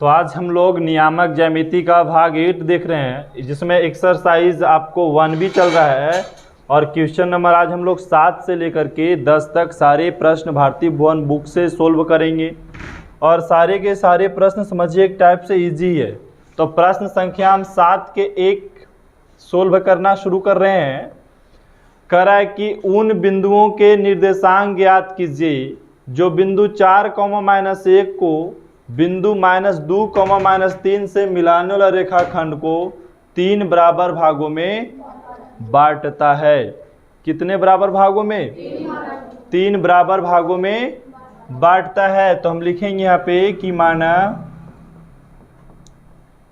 तो आज हम लोग नियामक ज्यामिति का भाग 8 देख रहे हैं, जिसमें एक्सरसाइज आपको 1 भी चल रहा है और क्वेश्चन नंबर आज हम लोग 7 से लेकर के 10 तक सारे प्रश्न भारतीय भुवन बुक से सोल्व करेंगे। और सारे के सारे प्रश्न समझिए एक टाइप से इजी है। तो प्रश्न संख्या हम 7 के 1 सोल्व करना शुरू कर रहे हैं। कह रहा है कि उन बिंदुओं के निर्देशांक ज्ञात कीजिए जो बिंदु 4, -1 को बिंदु -2, -3 से मिलाने वाला रेखाखंड को 3 बराबर भागों में बांटता है। कितने बराबर भागों में? 3 बराबर भागों में बांटता है। तो हम लिखेंगे यहाँ पे कि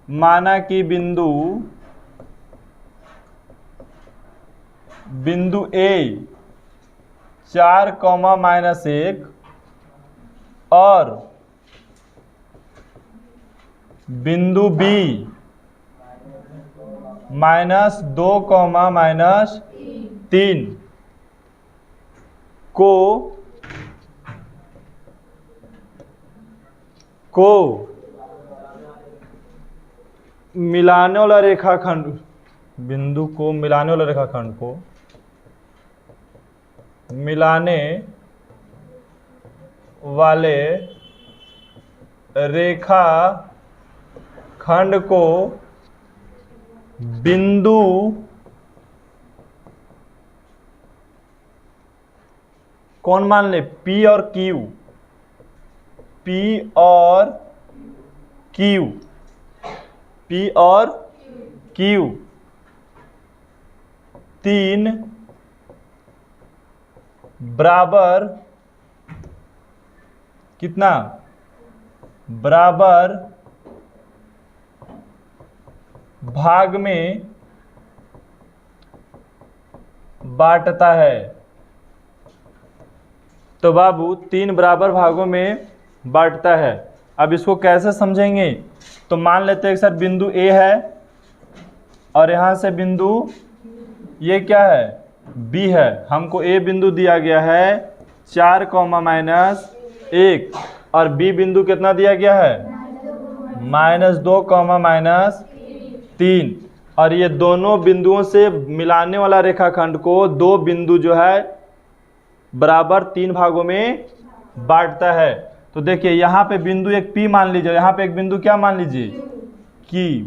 माना कि बिंदु A 4, -1 और बिंदु B -2, -3 को मिलाने वाला रेखाखंड बिंदु को मिलाने वाला रेखाखंड को मिलाने वाले रेखाखंड को बिंदु कौन मान ले? P और Q 3 बराबर कितना? बराबर भाग में बांटता है। तो बाबू 3 बराबर भागों में बांटता है। अब इसको कैसे समझेंगे? तो मान लेते हैं कि सर बिंदु A है और यहाँ से बिंदु ये क्या है? B है। हमको A बिंदु दिया गया है 4, -1 और B बिंदु कितना दिया गया है? -2, -3 और ये दोनों बिंदुओं से मिलाने वाला रेखाखंड को 2 बिंदु जो है बराबर 3 भागों में बांटता है। तो देखिए यहाँ पे बिंदु एक P मान लीजिए, यहाँ पे एक बिंदु क्या मान लीजिए? Q।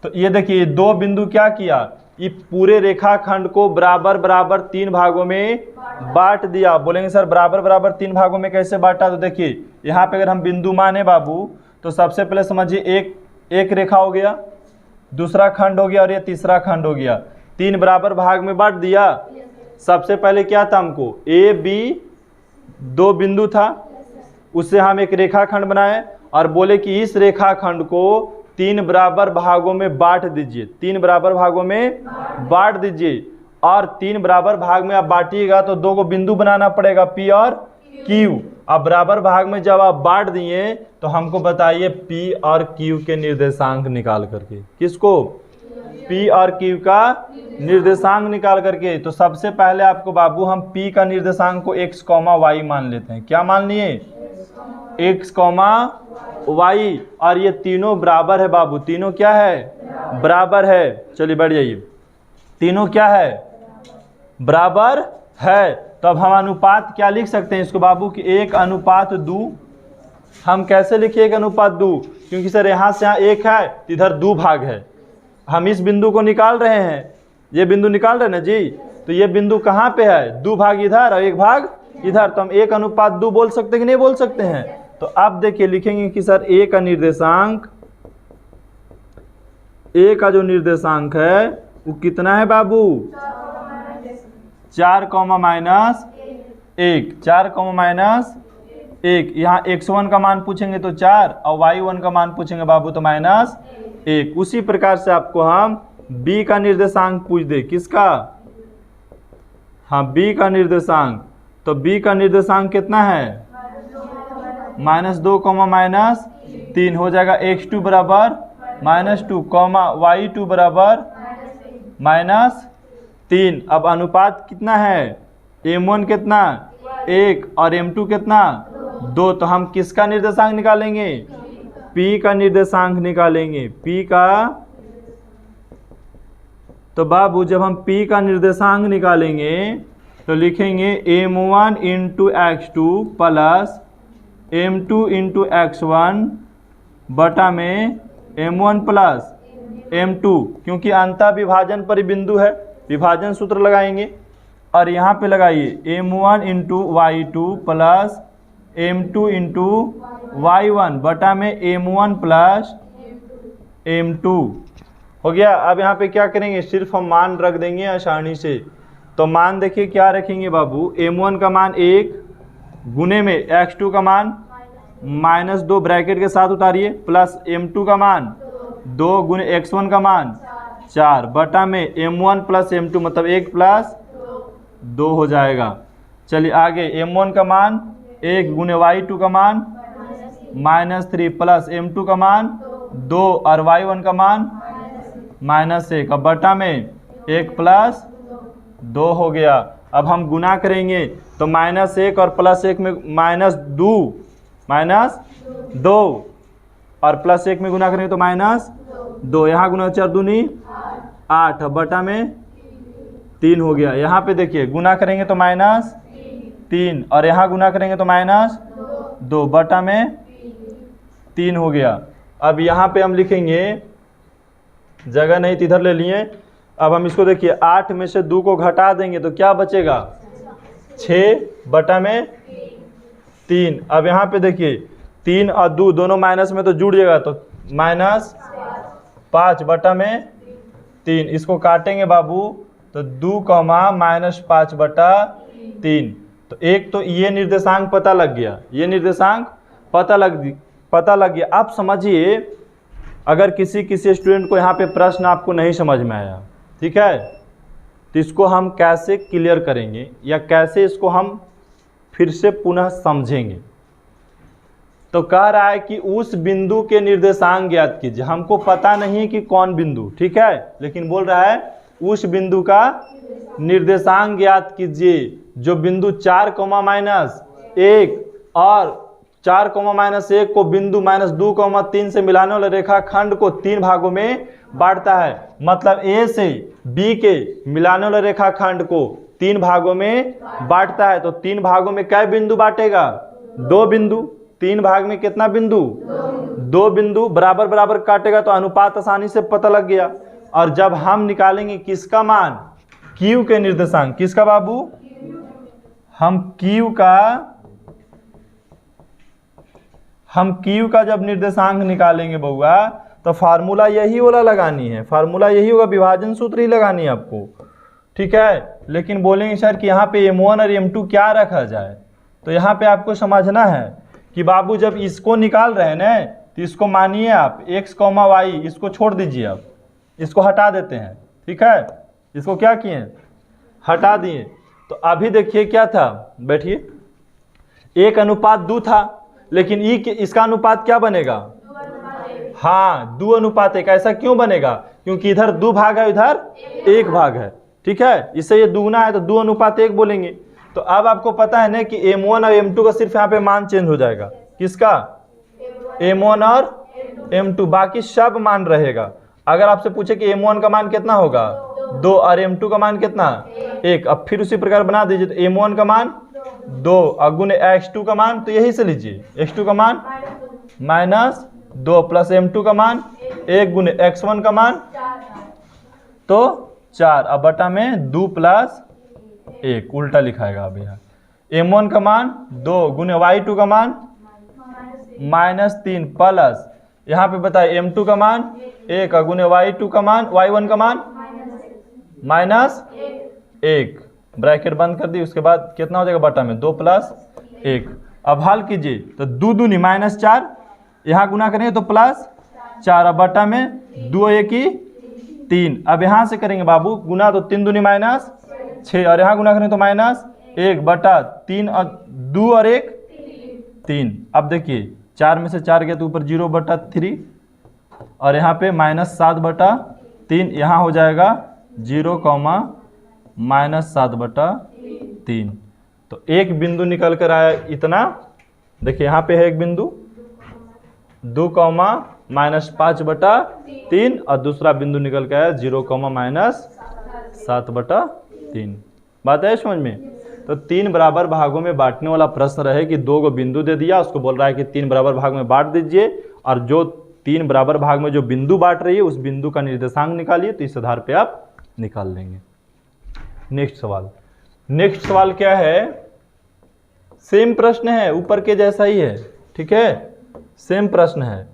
तो ये देखिए ये 2 बिंदु क्या किया? ये पूरे रेखाखंड को बराबर 3 भागों में बांट दिया। बोलेंगे सर बराबर 3 भागों में कैसे बांटा? तो देखिए यहाँ पे अगर हम बिंदु माने बाबू तो सबसे पहले समझिए एक रेखा हो गया, दूसरा खंड हो गया और ये तीसरा खंड हो गया। 3 बराबर भाग में बांट दिया। सबसे पहले क्या था? हमको A B 2 बिंदु था, उससे हम एक रेखाखंड बनाए और बोले कि इस रेखाखंड को 3 बराबर भागों में बांट दीजिए। 3 बराबर भागों में बांट दीजिए और 3 बराबर भाग में आप बांटिएगा तो 2 को बिंदु बनाना पड़ेगा P और Q। अब बराबर भाग में जब आप बांट दिए तो हमको बताइए P और Q के निर्देशांक निकाल करके। किसको? P और Q का निर्देशांक निकाल करके। तो सबसे पहले आपको बाबू हम P का निर्देशांक को x, y मान लेते हैं। क्या मान लिए? x, y और ये तीनों बराबर है बाबू। तीनों क्या है? बराबर है। चलिए बैठ जाइए। तीनों क्या है? बराबर है। तो अब हम अनुपात क्या लिख सकते हैं इसको बाबू कि 1:2। हम कैसे लिखिए 1:2? क्योंकि सर यहाँ से यहाँ 1 है, इधर 2 भाग है। हम इस बिंदु को निकाल रहे हैं, ये बिंदु निकाल रहे हैं ना जी। तो ये बिंदु कहाँ पे है? 2 भाग इधर और 1 भाग इधर। तो हम 1:2 बोल सकते हैं कि नहीं बोल सकते हैं? तो अब देखिए लिखेंगे कि सर A का निर्देशांक, A का जो निर्देशांक है वो कितना है बाबू? 4, -1। 4, -1। यहाँ x1 का मान पूछेंगे तो 4 और y1 का मान पूछेंगे बाबू तो -1। उसी प्रकार से आपको हम B का निर्देशांक पूछ दे। किसका? हाँ B का निर्देशांक। तो B का निर्देशांक कितना है? -2, -3 हो जाएगा। x2 बराबर -2, y2 बराबर -3। अब अनुपात कितना है? m1 कितना? 1 और m2 कितना? 2। तो हम किसका निर्देशांक निकालेंगे? P का निर्देशांक निकालेंगे, P का, तो बाबू जब हम P का निर्देशांक निकालेंगे तो लिखेंगे m1 into x2 plus m2 into x1 बटा में m1 प्लस m2, क्योंकि अंतः विभाजन पर बिंदु है, विभाजन सूत्र लगाएंगे और यहाँ पे लगाइए m1 into y2 plus m2 into y1 बटा में m1 प्लस m2 हो गया। अब यहाँ पे क्या करेंगे, सिर्फ हम मान रख देंगे आसानी से। तो मान देखिए क्या रखेंगे बाबू, m1 का मान 1 गुने में x2 का मान -2 ब्रैकेट के साथ उतारिए प्लस m2 का मान 2 गुने x1 का मान 4 बटा में m1 प्लस m2 मतलब 1 प्लस 2 हो जाएगा। चलिए आगे m1 का मान 1 गुने y2 का मान -3 प्लस m2 का मान 2 और y1 का मान -1 अब बटा में 1 प्लस 2 हो गया। अब हम गुना करेंगे तो -1 और +1 में -2 और +1 में गुना करेंगे तो -2, यहाँ गुना 4 दूनी 8 अब बटा में 3 हो गया। यहाँ पे देखिए गुना करेंगे तो -3 और यहाँ गुना करेंगे तो -2 बटा में 3 हो गया। अब यहाँ पे हम लिखेंगे, जगह नहीं तो इधर ले लिए। अब हम इसको देखिए 8 में से 2 को घटा देंगे तो क्या बचेगा, 6 बटा में 3। अब यहाँ पे देखिए 3 और 2 दोनों माइनस में तो जुड़ जाएगा तो -5 बटा में 3। इसको काटेंगे बाबू तो 2, -5 बटा 3। तो एक तो ये निर्देशांक पता लग गया, ये निर्देशांक पता लग गया। आप समझिए अगर किसी स्टूडेंट को यहाँ पे प्रश्न आपको नहीं समझ में आया, ठीक है, तो इसको हम कैसे क्लियर करेंगे या कैसे इसको हम फिर से पुनः समझेंगे। तो कह रहा है कि उस बिंदु के निर्देशांक ज्ञात कीजिए। हमको पता नहीं कि कौन बिंदु, ठीक है, लेकिन बोल रहा है उस बिंदु का निर्देशांक ज्ञात कीजिए जो बिंदु 4, -1 और 4, -1 को बिंदु -2, 3 से मिलाने वाले रेखाखंड को 3 भागों में बांटता है। मतलब A से B के मिलाने वाले रेखाखंड को 3 भागों में बांटता है। तो 3 भागों में कै बिंदु बांटेगा, 2 बिंदु। 3 भाग में कितना बिंदु, 2 बिंदु। बराबर बराबर काटेगा तो अनुपात आसानी से पता लग गया। और जब हम निकालेंगे किसका मान, Q के निर्देशांक, किसका बाबू, हम Q का जब निर्देशांक निकालेंगे बउआ तो फार्मूला यही वाला लगानी है, फार्मूला यही होगा, विभाजन सूत्र ही लगानी है आपको, ठीक है। लेकिन बोलेंगे सर कि यहाँ पे m1 और m2 क्या रखा जाए, तो यहाँ पे आपको समझना है कि बाबू जब इसको निकाल रहे हैं ना तो इसको मानिए आप x, y, इसको छोड़ दीजिए, आप इसको हटा देते हैं, ठीक है। इसको क्या किए, हटा दिए। तो अभी देखिए क्या था, बैठिए, 1:2 था, लेकिन इसका अनुपात क्या बनेगा, हाँ 2:1। ऐसा क्यों बनेगा, क्योंकि इधर 2 भाग है, इधर 1 भाग है, ठीक है। इससे ये दुगना है तो 2:1 बोलेंगे। तो अब आपको पता है ना कि m1 और m2 का सिर्फ यहाँ पे मान चेंज हो जाएगा, किसका, m1 और m2, बाकी सब मान रहेगा। अगर आपसे पूछे कि m1 का मान कितना होगा, 2 और m2 का मान कितना, 1। अब फिर उसी प्रकार बना दीजिए तो m1 का मान 2 और गुने x2 का मान, तो यही से लीजिए, x2 का मान -2 प्लस m2 का मान 1 गुने x1 का मान तो 4 अब बटा में 2 प्लस 1, उल्टा लिखाएगा अब यहाँ। m1 का मान 2 गुने y2 का मान -3 प्लस यहाँ पे बताए m2 का मान 1 गुने y2 का मान, y1 का मान -1, ब्रैकेट बंद कर दी। उसके बाद कितना हो जाएगा, बटा में 2 प्लस 1। अब हल कीजिए तो 2 दूनी -4, यहाँ गुना करेंगे तो +4 अब बटा में 2 1 3। अब यहाँ से करेंगे बाबू गुना तो 3 दूनी -6 और यहाँ गुना करेंगे तो -1 बटा 3 और 2 और 1 3। अब देखिए 4 में से 4 गया तो ऊपर 0/3 और यहाँ पे -7/3, यहाँ हो जाएगा 0, -7/3। तो एक बिंदु निकल कर आया इतना। देखिए यहाँ पे है एक बिंदु 2 कॉमा -5/3 और दूसरा बिंदु निकल के आया 0 कॉमा -7/3। बात है समझ में। तो 3 बराबर भागों में बांटने वाला प्रश्न रहे कि 2 को बिंदु दे दिया, उसको बोल रहा है कि 3 बराबर भाग में बांट दीजिए, और जो 3 बराबर भाग में जो बिंदु बांट रही है उस बिंदु का निर्देशांक निकालिए। तो इस आधार पे आप निकाल लेंगे। नेक्स्ट सवाल क्या है, सेम प्रश्न है, ऊपर के जैसा ही है, ठीक है, सेम प्रश्न है।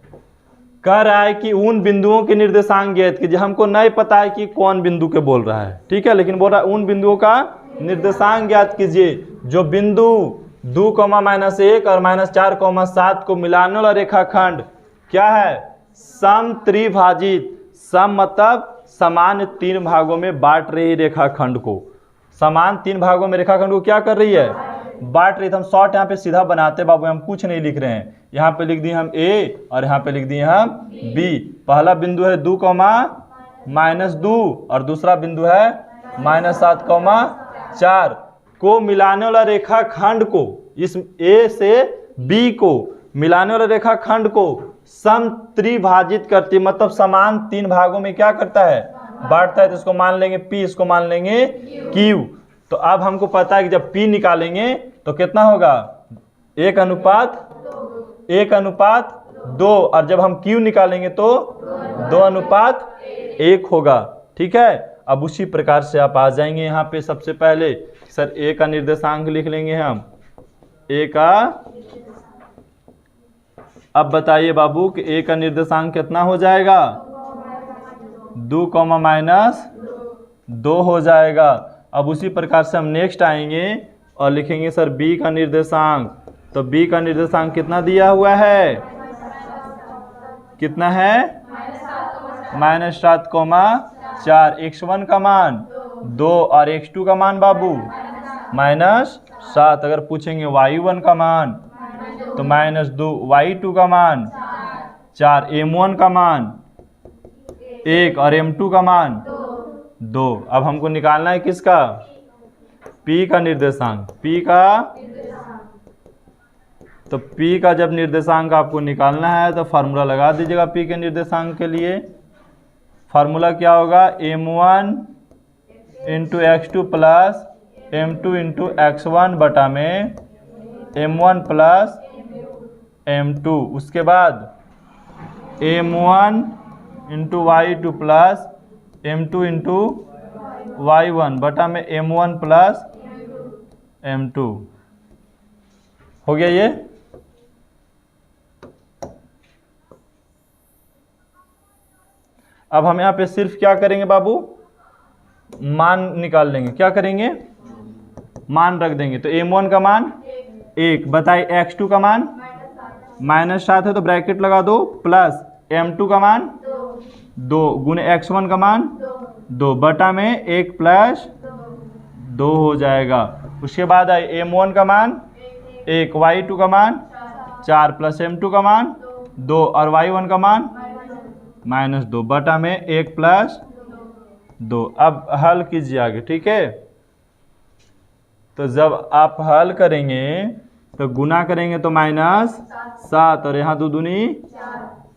कह रहा है कि उन बिंदुओं के निर्देशांक ज्ञात कीजिए। हमको नहीं पता है कि कौन बिंदु के बोल रहा है, ठीक है, लेकिन बोल रहा है उन बिंदुओं का निर्देशांक ज्ञात कीजिए जो बिंदु 2, -1 और -4, 7 को मिलाने वाला रेखाखंड क्या है, सम त्रिभाजित। सम मतलब समान 3 भागों में बांट रही रेखाखंड को, समान 3 भागों में रेखाखंड को क्या कर रही है, बांट रही। तो हम शॉर्ट यहाँ पे सीधा बनाते बाबू, हम कुछ नहीं लिख रहे हैं। यहाँ पे लिख दिए हम A और यहाँ पे लिख दिए हम B। पहला बिंदु है 2, -2 और दूसरा बिंदु है -7, 4 को मिलाने वाला रेखाखंड को, इस A से B को मिलाने वाला रेखाखंड को सम त्रिभाजित करती, मतलब समान 3 भागों में क्या करता है, बांटता है। तो इसको मान लेंगे P, इसको मान लेंगे Q। तो अब हमको पता है कि जब P निकालेंगे तो कितना होगा, 1:2, और जब हम Q निकालेंगे तो 2:1 होगा, ठीक है। अब उसी प्रकार से आप आ जाएंगे यहाँ पे। सबसे पहले सर A का निर्देशांक लिख लेंगे हम, A का। अब बताइए बाबू कि A का निर्देशांक कितना हो जाएगा, 2, -2 हो जाएगा। अब उसी प्रकार से हम नेक्स्ट आएंगे और लिखेंगे सर B का निर्देशांक। तो B का निर्देशांक कितना दिया हुआ है, कितना है, -7, 4। x1 का मान 2 और x2 का मान बाबू -7। अगर पूछेंगे y1 का मान तो -2, y2 का मान 4, m1 का मान 1 और m2 का मान 2। अब हमको निकालना है किसका, P का निर्देशांक। P का, तो P का जब निर्देशांक आपको निकालना है तो फार्मूला लगा दीजिएगा P के निर्देशांक के लिए। फार्मूला क्या होगा, m1 × x2 plus m2 × x1 बटा में m1 प्लस m2। उसके बाद m1 × y2 plus m2 × y1 बटा में m1 प्लस m2। हो गया ये। अब हम यहाँ पे सिर्फ क्या करेंगे बाबू, मान निकाल लेंगे। क्या करेंगे, मान रख देंगे। तो m1 का मान 1, बताइए x2 का मान -7 है तो ब्रैकेट लगा दो, प्लस m2 का मान 2 गुने x1 का मान 2 बटा में 1 + 2 हो जाएगा। उसके बाद आए m1 का मान 1, y2 का मान 4 प्लस m2 का मान 2 और y1 का मान -2 बटा में 1 + 2। अब हल कीजिए आगे, ठीक है। तो जब आप हल करेंगे तो गुना करेंगे तो -7 और यहाँ 2 दूनी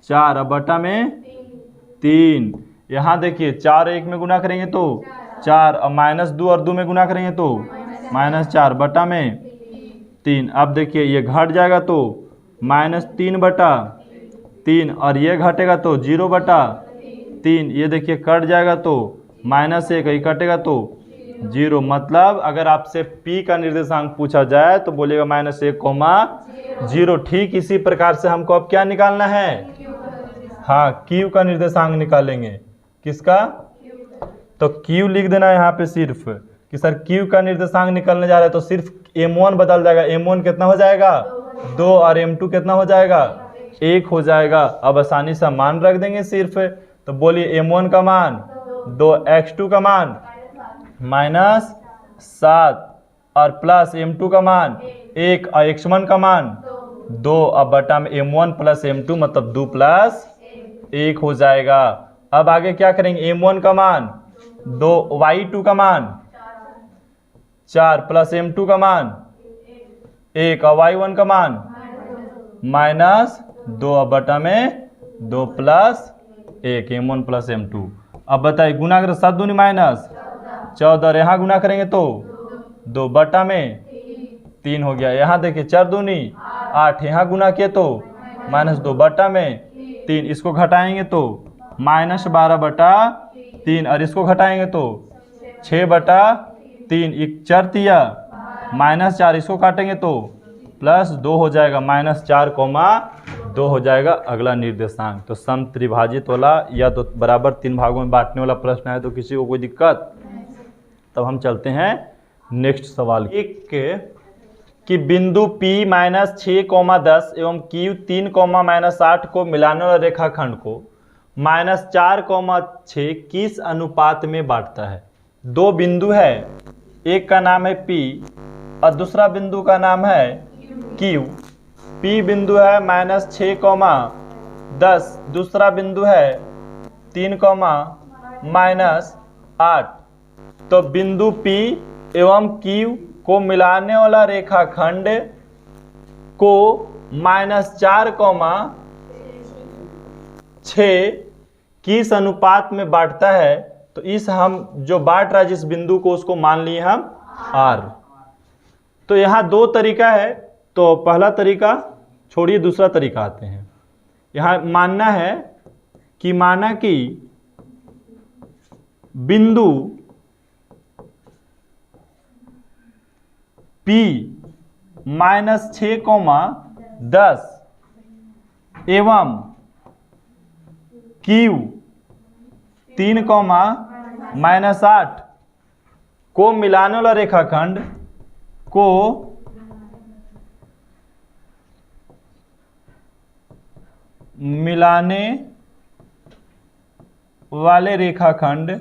4, अब बटा में 3। यहाँ देखिए 4 1 में गुना करेंगे तो 4, और -2 और 2 में गुना करेंगे तो -4 बटा में 3। अब देखिए ये घट जाएगा तो -3 बटा 3 और ये घटेगा तो 0 बटा 3। ये देखिए कट जाएगा तो -1, ये कटेगा तो 0। मतलब अगर आपसे P का निर्देशांक पूछा जाए तो बोलिएगा -1, 0। ठीक इसी प्रकार से हमको अब क्या निकालना है, हाँ Q का निर्देशांक निकालेंगे। किसका, तो Q लिख देना है यहाँ पे सिर्फ कि सर Q का निर्देशांक निकलने जा रहा है। तो सिर्फ m1 बदल जाएगा, m1 कितना हो जाएगा 2 और m2 कितना हो जाएगा 1 हो जाएगा। अब आसानी से मान रख देंगे सिर्फ। तो बोलिए m1 का मान 2, x2 का मान -7 और प्लस m2 का मान 1 और x1 का मान 2, अब बटा में m1 प्लस m2 मतलब 2 + 1 हो जाएगा। अब आगे क्या करेंगे, m1 का मान 2, y2 का मान 4 प्लस m2 का मान 1 और y1 का मान 2 बटा में 2 प्लस 1 m1 प्लस m2। अब बताइए गुना करें 7 दूनी माइनस 14, यहाँ गुना करेंगे तो 2 बटा में 3 हो गया। यहाँ देखिए 4 दूनी 8, यहाँ गुना किए तो -2 बटा में 3, इसको घटाएंगे तो -12 बटा 3 और इसको घटाएंगे तो 6 बटा 3, 4 तिया -4, इसको काटेंगे तो +2 हो जाएगा, -4,2 हो जाएगा अगला निर्देशांक। तो सम त्रिभाजित वाला या तो बराबर 3 भागों में बांटने वाला प्रश्न है तो किसी को कोई दिक्कत। तब हम चलते हैं नेक्स्ट सवाल। एक कि बिंदु P -6,10 एवं Q 3,-8 को मिलाने वाला रेखाखंड को -4,6 किस अनुपात में बांटता है। दो बिंदु है, एक का नाम है P और दूसरा बिंदु का नाम है Q। P बिंदु है -6,10, दूसरा बिंदु है 3,-8। तो बिंदु P एवं Q को मिलाने वाला रेखाखंड को -4,6 किस अनुपात में बांटता है। तो इस हम जो बांट रहा है जिस बिंदु को उसको मान लिए हम R। तो यहाँ दो तरीका है, तो पहला तरीका छोड़िए दूसरा तरीका आते हैं। यहाँ मानना है कि माना कि बिंदु P -6,10 एवं Q 3,-8 को मिलाने वाला रेखाखंड को मिलाने वाले रेखाखंड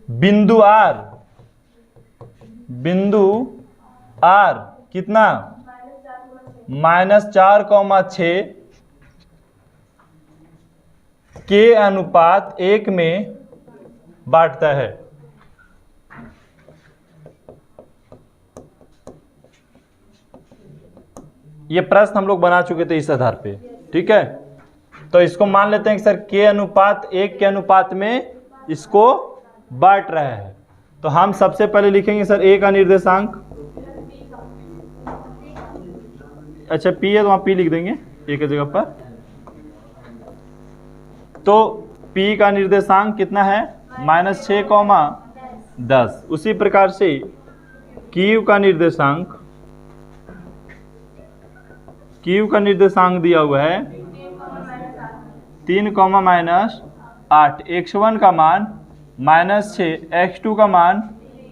बिंदु R कितना -4,6 के अनुपात 1 में बांटता है। ये प्रश्न हम लोग बना चुके थे इस आधार पे, ठीक है। तो इसको मान लेते हैं कि सर K अनुपात 1 के अनुपात में इसको बांट रहा है। तो हम सबसे पहले लिखेंगे सर A का निर्देशांक, अच्छा P है तो वहाँ P लिख देंगे A की जगह पर। तो P का निर्देशांक कितना है -6,10। उसी प्रकार से Q का निर्देशांक दिया हुआ है 3,-8। x1 का मान -6, x2 का मान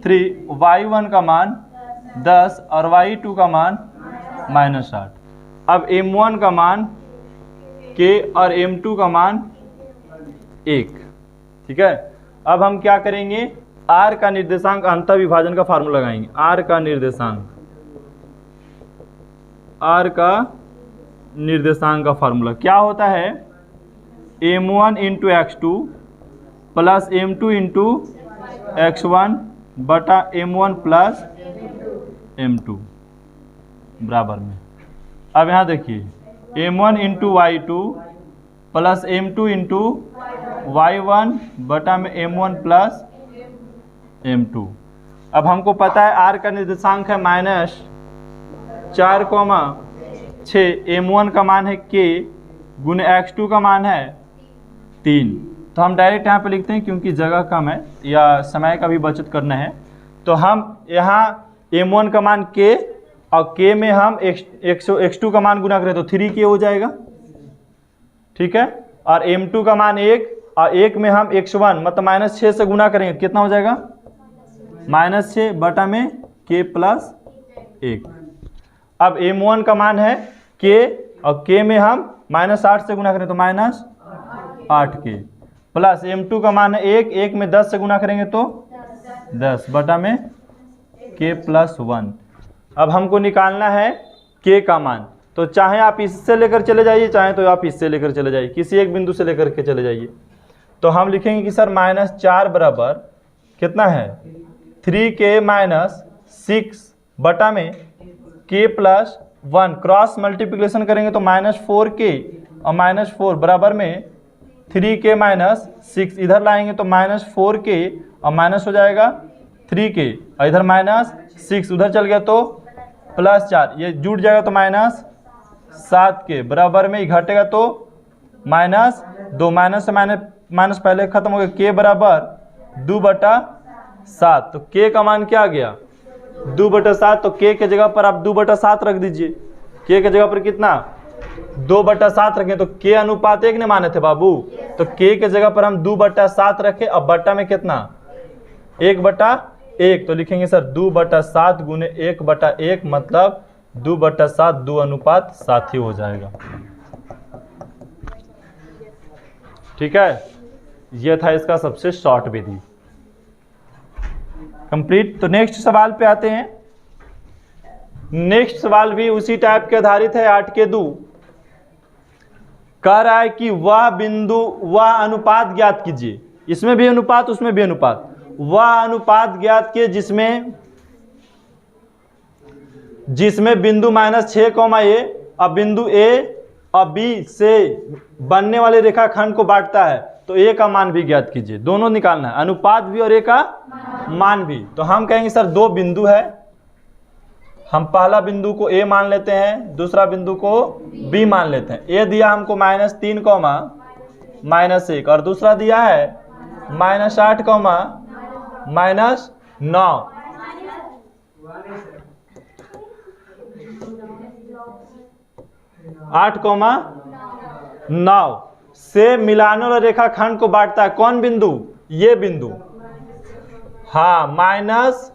3, y1 का मान 10 और y2 का मान -8। अब m1 का मान k और m2 का मान 1, ठीक है। अब हम क्या करेंगे, r का निर्देशांक अंतर विभाजन का फार्मूला लगाएंगे। r का निर्देशांक का फार्मूला क्या होता है, m1 × x2 plus m2 × x1 बटा m1 प्लस m2 बराबर में। अब यहाँ देखिए m1 × y2 plus m2 × y1 बटा में m1 प्लस m2। अब हमको पता है r का निर्देशांक है -4,6, m1 का मान है k गुने x2 का मान है 3। तो हम डायरेक्ट यहाँ पे लिखते हैं क्योंकि जगह कम है या समय का भी बचत करना है। तो हम यहाँ m1 का मान k और k में हम x2 का मान गुना करें तो 3k हो जाएगा, ठीक है। और m2 का मान 1 और 1 में हम x1 मतलब -6 से गुना करेंगे, कितना हो जाएगा -6 बटा में k प्लस 1। अब m1 का मान है k और k में हम -8 से गुना करें तो -8k प्लस m2 का मान है 1 में 10 से गुना करेंगे तो 10 बटा में k प्लस 1। अब हमको निकालना है k का मान। तो चाहे आप इससे लेकर चले जाइए, चाहे तो आप इससे लेकर चले जाइए, किसी एक बिंदु से लेकर के चले जाइए। तो हम लिखेंगे कि सर -4 बराबर कितना है 3k - 6 बटा में k प्लस 1 क्रॉस मल्टीप्लिकेशन करेंगे तो -4k और -4 बराबर में 3k माइनस 6 इधर लाएंगे तो -4k और माइनस हो जाएगा 3k और इधर -6 उधर चल गया तो +4 ये जुड़ जाएगा तो -7k बराबर में घटेगा तो -2 माइनस से माइनस पहले खत्म हो गया k बराबर 2/7 तो k का मान क्या आ गया 2/7 तो k के जगह पर आप 2/7 रख दीजिए k के जगह पर कितना 2/7 रखें तो k अनुपात 1 ने माने थे बाबू तो k के जगह पर हम 2/7 रखें अब बट्टा में कितना 1/1 तो लिखेंगे सर 2/7 गुने 1/1 मतलब 2/7 2:7 ही हो जाएगा। ठीक है यह था इसका सबसे शॉर्ट विधि कंप्लीट। तो नेक्स्ट सवाल पे आते हैं। नेक्स्ट सवाल भी उसी टाइप के आधारित है 8 के 2 कह रहा है कि वह बिंदु वह अनुपात ज्ञात कीजिए इसमें भी अनुपात उसमें भी अनुपात वह अनुपात ज्ञात किए जिसमें बिंदु -6, a अब बिंदु a और b से बनने वाले रेखाखंड को बांटता है तो a का मान भी ज्ञात कीजिए। दोनों निकालना है अनुपात भी और a का मान भी। तो हम कहेंगे सर दो बिंदु है हम पहला बिंदु को a मान लेते हैं दूसरा बिंदु को b मान लेते हैं। a दिया हमको -3, -1 और दूसरा दिया है -8, -9 8,9 से मिलाने वाला रेखाखंड को बांटता है कौन बिंदु ये बिंदु हाँ -6,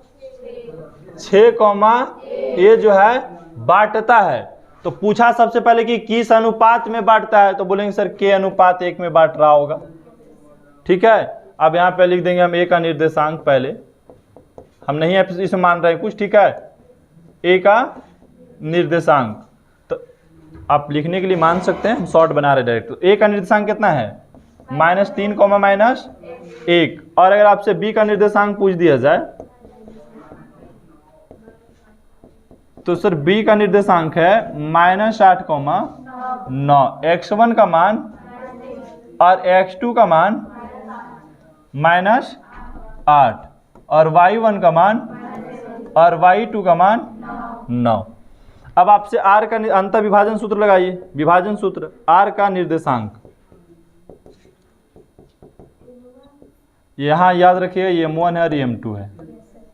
ये जो है बांटता है। तो पूछा सबसे पहले कि किस अनुपात में बांटता है तो बोलेंगे सर k अनुपात 1 में बांट रहा होगा। ठीक है अब यहाँ पे लिख देंगे हम a का निर्देशांक पहले हम नहीं इसे मान रहे हैं कुछ। ठीक है a का निर्देशांक तो आप लिखने के लिए मान सकते हैं हम शॉर्ट बना रहे डायरेक्ट। तो a का निर्देशांक कितना है -3, -1 और अगर आपसे b का निर्देशांक पूछ दिया जाए तो सर b का निर्देशांक है -8,9 x1 का मान और x2 का मान -8 और y1 का मान और y2 का मान 9। अब आपसे r का अंतर विभाजन सूत्र लगाइए। विभाजन सूत्र r का निर्देशांक यहाँ याद रखिए ये m1 है और ये m2 है।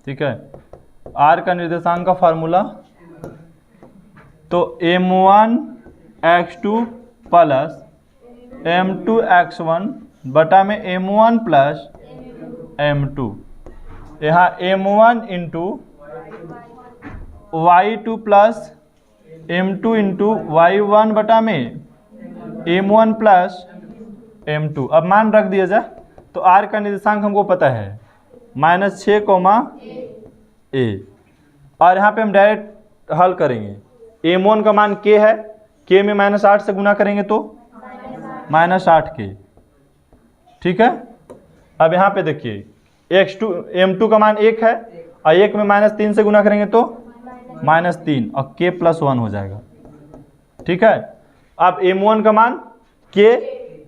ठीक है r का निर्देशांक का फार्मूला तो m1 x2 plus m2 x1 बटा में m1 प्लस m2 यहाँ m1 into y2 plus m2 into y1 बटा में m1 प्लस m2। अब मान रख दिया जाए तो r का निर्देशांक हमको पता है -6, a और यहाँ पे हम डायरेक्ट हल करेंगे। m1 का मान k है k में -8 से गुना करेंगे तो -8k। ठीक है अब यहाँ पे देखिए m2 का मान 1 है और 1 में -3 से गुना करेंगे तो -3 और k + 1 हो जाएगा। ठीक है अब m1 का मान k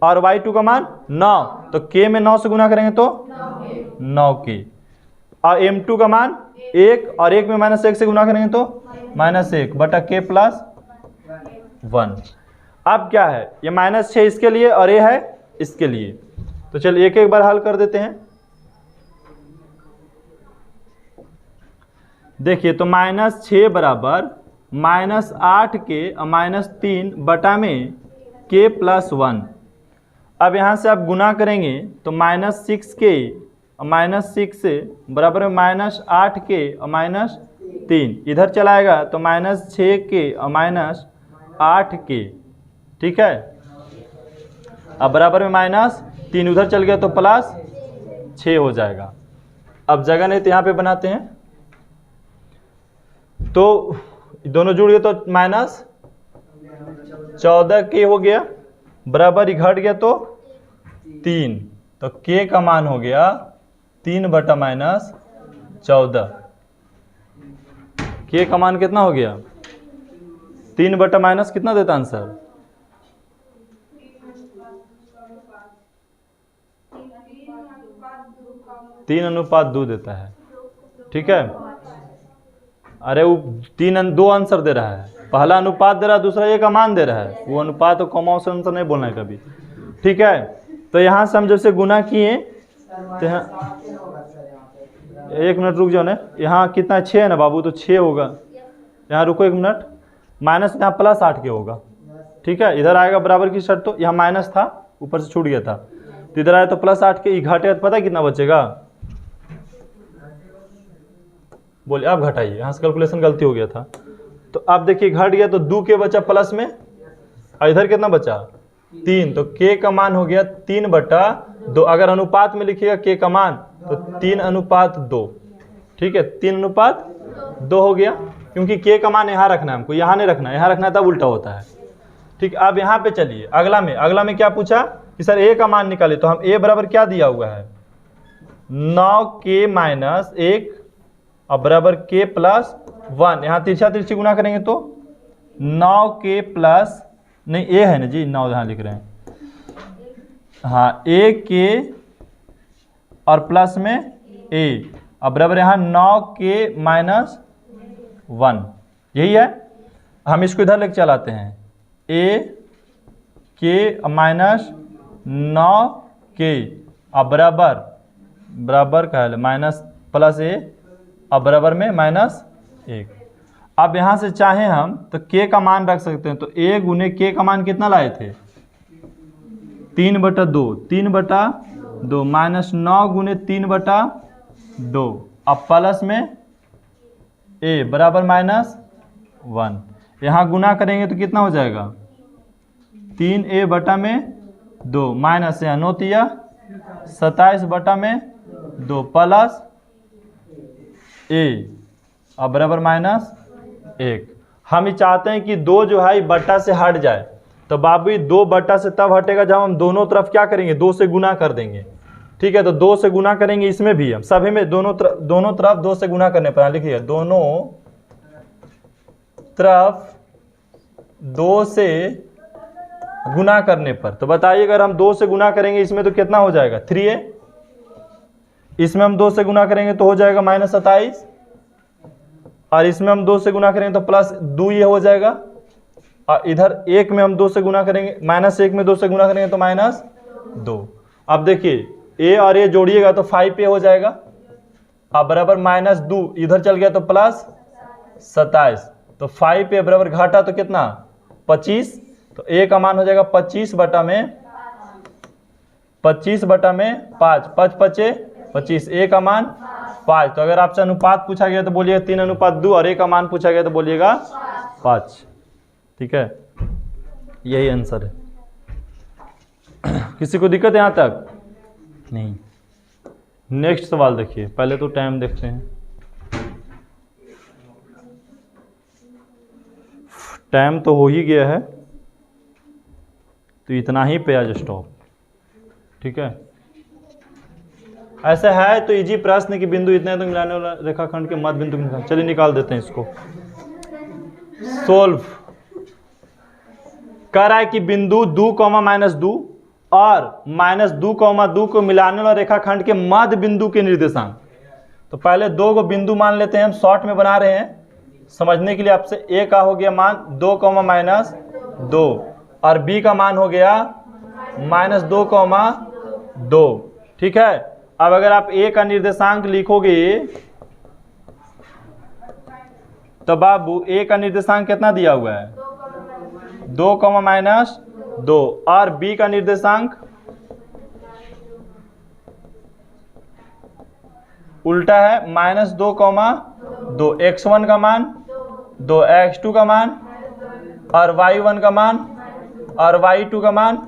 और y2 का मान 9 तो k में 9 से गुना करेंगे तो 9k और m2 का मान 1 और 1 में -1 से गुना करेंगे तो -1 बटा k + 1। अब क्या है ये -6 इसके लिए और ये है इसके लिए तो चलिए एक एक बार हल कर देते हैं। देखिए तो -6 बराबर -8k और -3 बटा में k + 1। अब यहाँ से आप गुना करेंगे तो -6k और -6 से बराबर में -8k और -3 इधर चलाएगा तो -6k और -8k। ठीक है अब बराबर में -3 उधर चल गया तो +6 हो जाएगा। अब जगह नहीं तो यहाँ पे बनाते हैं तो दोनों जुड़ गए तो -14k हो गया बराबर ही घट गया तो 3 तो k का मान हो गया 3 बटा -14 k के का मान कितना हो गया 3 बटा माइनस कितना देता आंसर 3:2 देता है। ठीक है, अरे वो 2 आंसर दे रहा है, पहला अनुपात दे रहा है, दूसरा ए का मान दे रहा है, वो अनुपात तो कॉमा से आंसर नहीं बोलना है कभी। ठीक है, तो यहाँ से हम जब से गुना किए तो यहाँ 1 मिनट रुक जाओ ना, यहाँ कितना 6 है ना बाबू, तो 6 होगा, यहाँ रुको 1 मिनट, माइनस यहाँ प्लस 8 के होगा। ठीक है, इधर आएगा बराबर की शर्त, तो यहाँ माइनस था ऊपर से छूट गया था, तो इधर आया तो प्लस 8 के, घाटे तो पता है कितना बचेगा, बोलिए आप घटाइए, यहाँ से कैलकुलेशन गलती हो गया था। तो अब देखिए घट गया तो 2 के बचा प्लस में, और इधर कितना बचा 3, तो के का मान हो गया 3/2। अगर अनुपात में लिखिएगा के का मान तो 3:2। ठीक है, 3:2 हो गया, क्योंकि के का मान यहाँ रखना है हमको, यहाँ नहीं रखना है, यहाँ रखना है तब उल्टा होता है। ठीक, अब यहाँ पे चलिए अगला में क्या पूछा कि सर ए का मान निकाले, तो हम ए बराबर क्या दिया हुआ है 9k - 1 और बराबर k + 1, यहाँ तिरछा तिरछी गुना करेंगे तो 9k प्लस नहीं ए है ना जी, 9 यहाँ लिख रहे हैं, हाँ ak और प्लस में a और बराबर यहाँ 9k - 1, यही है। हम इसको इधर लेके चलाते हैं, ak - 9k और बराबर का है माइनस प्लस a और बराबर में -1। अब यहाँ से चाहें हम तो k का मान रख सकते हैं, तो a गुने k का मान कितना लाए थे 3/2, 3/2 माइनस 9 गुने 3/2 अब प्लस में a बराबर -1। यहाँ गुना करेंगे तो कितना हो जाएगा 3a/2 माइनस यहाँ 9 तिया 27/2 प्लस a अब बराबर -1। हम ही चाहते हैं कि 2 जो है बट्टा से हट जाए, तो बाबू 2 बट्टा से तब हटेगा जब हम दोनों तरफ क्या करेंगे 2 से गुना कर देंगे। ठीक है, तो 2 से गुना करेंगे, इसमें भी हम सभी में दोनों तरफ 2 से गुना करने पर, लिखिए दोनों तरफ 2 से गुना करने पर। तो बताइए अगर हम 2 से गुना करेंगे इसमें तो कितना हो जाएगा 3a, इसमें हम 2 से गुना करेंगे तो हो जाएगा -27, और इसमें हम 2 से गुना करेंगे तो +2 ये हो जाएगा, और इधर 1 में हम 2 से गुना करेंगे, -1 में 2 से गुना करेंगे तो -2। अब देखिए a और a जोड़िएगा तो 5a हो जाएगा, अब बराबर -2 इधर चल गया तो +27, तो 5a बराबर घाटा तो कितना 25, तो a का मान हो जाएगा 25/5, 5×5 = 25, a का मान 5। तो अगर आपसे अनुपात पूछा गया तो बोलिएगा 3:2 और a का मान पूछा गया तो बोलिएगा 5। ठीक है, यही आंसर है। किसी को दिक्कत है यहाँ तक? नहीं। नेक्स्ट सवाल देखिए, पहले तो टाइम देखते हैं। टाइम तो हो ही गया है, तो इतना ही पे आज स्टॉप। ठीक है, ऐसा है तो इजी प्रश्न कि बिंदु इतने तो मिलाने वाला रेखाखंड के मध्य बिंदु निकाल, चलिए निकाल देते हैं इसको। सोल्व कह रहा है कि बिंदु 2, -2 और -2, को मिलाने वाला रेखाखंड के मध्य बिंदु के निर्देशांक। तो पहले 2 को बिंदु मान लेते हैं, हम शॉर्ट में बना रहे हैं समझने के लिए आपसे। a का हो गया मान 2, -2 और b का मान हो गया -2, ठीक है। अब अगर आप a का निर्देशांक लिखोगे तो बाबू a का निर्देशांक कितना दिया हुआ है 2, -2 और b का निर्देशांक उल्टा है -2, x1 का मान 2, x2 का मान और y1 का मान और y2 का मान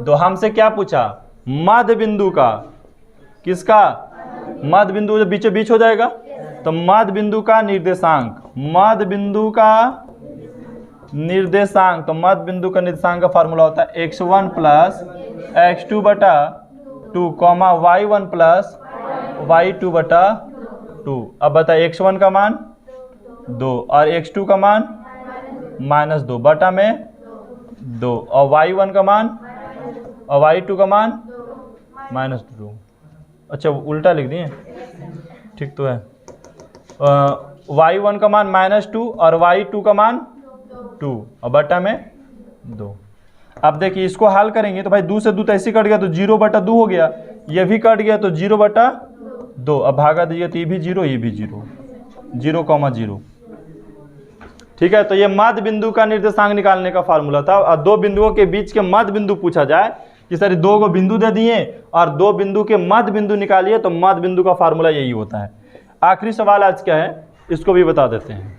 2। हमसे क्या पूछा मध्य बिंदु का, किसका मध्य बिंदु जो बीचों बीच हो जाएगा, तो मध्य बिंदु का निर्देशांक, मध्य बिंदु का निर्देशांक, तो मध्य बिंदु का निर्देशांक का फार्मूला होता है x1 प्लस x2 बटा 2, y1 प्लस y2 बटा 2। अब बताइए x1 का मान 2 और x2 का मान -2 बटा में 2 और y1 का मान और y2 का मान -2। अच्छा उल्टा लिख दिए, ठीक तो है। y1 का मान -2 और y2 का मान 2 और बटा में 2। अब देखिए इसको हल करेंगे तो भाई 2 से 2 तो ऐसे कट गया तो 0/2 हो गया, ये भी कट गया तो 0/2। अब भागा दीजिए तो ये भी 0 ये भी 0, 0,0। ठीक है, तो ये मध्य बिंदु का निर्देशांक निकालने का फार्मूला था। और दो बिंदुओं के बीच के मध्य बिंदु पूछा जाए कि सर 2 को बिंदु दे दिए और 2 बिंदु के मध्य बिंदु निकालिए, तो मध्य बिंदु का फार्मूला यही होता है। आखिरी सवाल आज क्या है इसको भी बता देते हैं।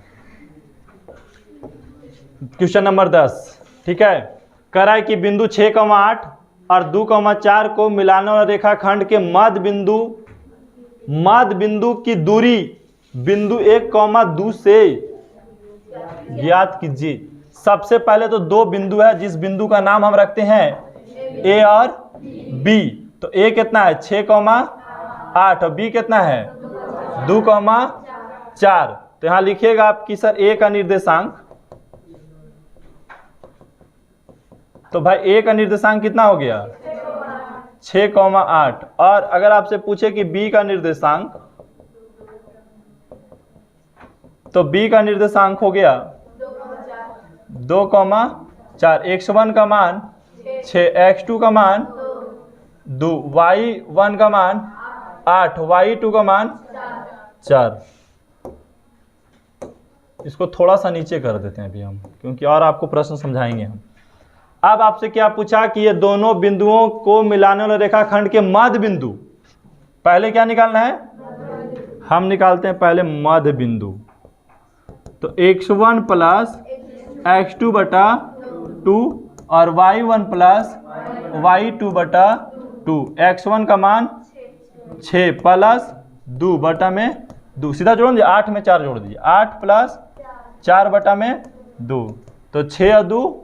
क्वेश्चन नंबर 10, ठीक है। कह रहा है कि बिंदु 6,8 और 2,4 को मिलाने वाला रेखाखंड के मध्य बिंदु की दूरी बिंदु 1,2 से ज्ञात कीजिए। सबसे पहले तो 2 बिंदु है जिस बिंदु का नाम हम रखते हैं ए और बी। तो ए कितना है 6,8 और बी कितना है 2,4। तो यहां लिखिएगा आपकी सर ए का निर्देशांक। तो भाई ए का निर्देशांक कितना हो गया 6,8। और अगर आपसे पूछे कि बी का निर्देशांक, तो बी का निर्देशांक हो गया 2,4। x1 का मान 6, x2 का मान 2, y1 का मान 8, y2 का मान 4। इसको थोड़ा सा नीचे कर देते हैं अभी हम, क्योंकि और आपको प्रश्न समझाएंगे हम। अब आपसे क्या पूछा कि ये दोनों बिंदुओं को मिलाने वाले रेखाखंड के मध्य बिंदु, पहले क्या निकालना है, हम निकालते हैं पहले मध्य बिंदु। तो x1 प्लस x2 बटा 2 और y1 प्लस y2 बटा 2। x1 का मान 6 प्लस 2 बटा में 2, सीधा जोड़ दीजिए, 8 में 4 जोड़ दीजिए, 8 प्लस 4 बटा में 2। तो 6 और 2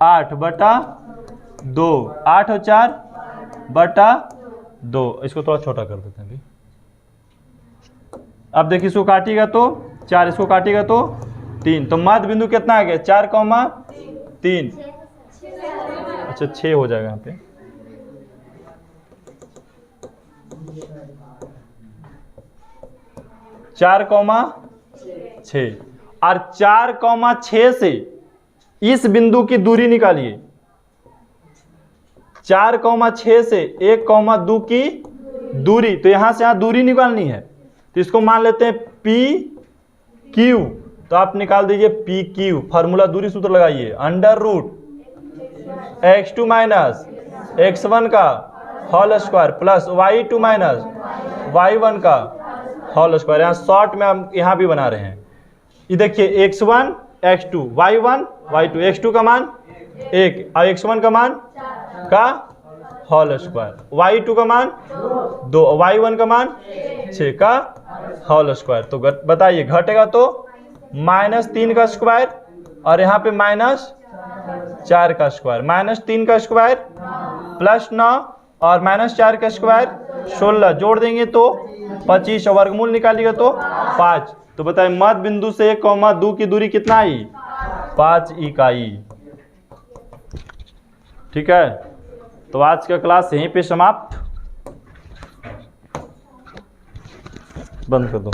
8 बटा 2, 8 और 4 बटा 2। इसको थोड़ा छोटा कर देते हैं अभी। अब देखिए इसको काटिएगा तो 4, इसको काटिएगा तो 3। तो मध्य बिंदु कितना आ गया 4,3। अच्छा 6 हो जाएगा यहाँ पे। चार कौमा 6 और 4,6 से इस बिंदु की दूरी निकालिए। 4,6 से 1,2 की दूरी, तो यहां से यहां दूरी निकालनी है, तो इसको मान लेते हैं PQ। तो आप निकाल दीजिए PQ, फार्मूला दूरी सूत्र लगाइए, √x2 माइनस x1 का whole square plus y2 minus y1 का होल स्क्वायर। यहाँ शॉर्ट में हम यहाँ भी बना रहे हैं। ये देखिए x1 x2 y1 y2, x2 का मान 1 और x1 का मान का होल स्क्वायर, y2 का मान 2 और y1 का मान 6 का होल स्क्वायर। तो बताइए घटेगा तो -3 का स्क्वायर और यहाँ पे -4 का स्क्वायर, -3 का स्क्वायर प्लस 9 और -4 का स्क्वायर 16, जोड़ देंगे तो 25 और वर्गमूल निकालिएगा तो 5। तो बताइए मध्य बिंदु से 1,2 की दूरी कितना आई 5 इकाई। ठीक है, तो आज का क्लास यहीं पे समाप्त, बंद कर दो।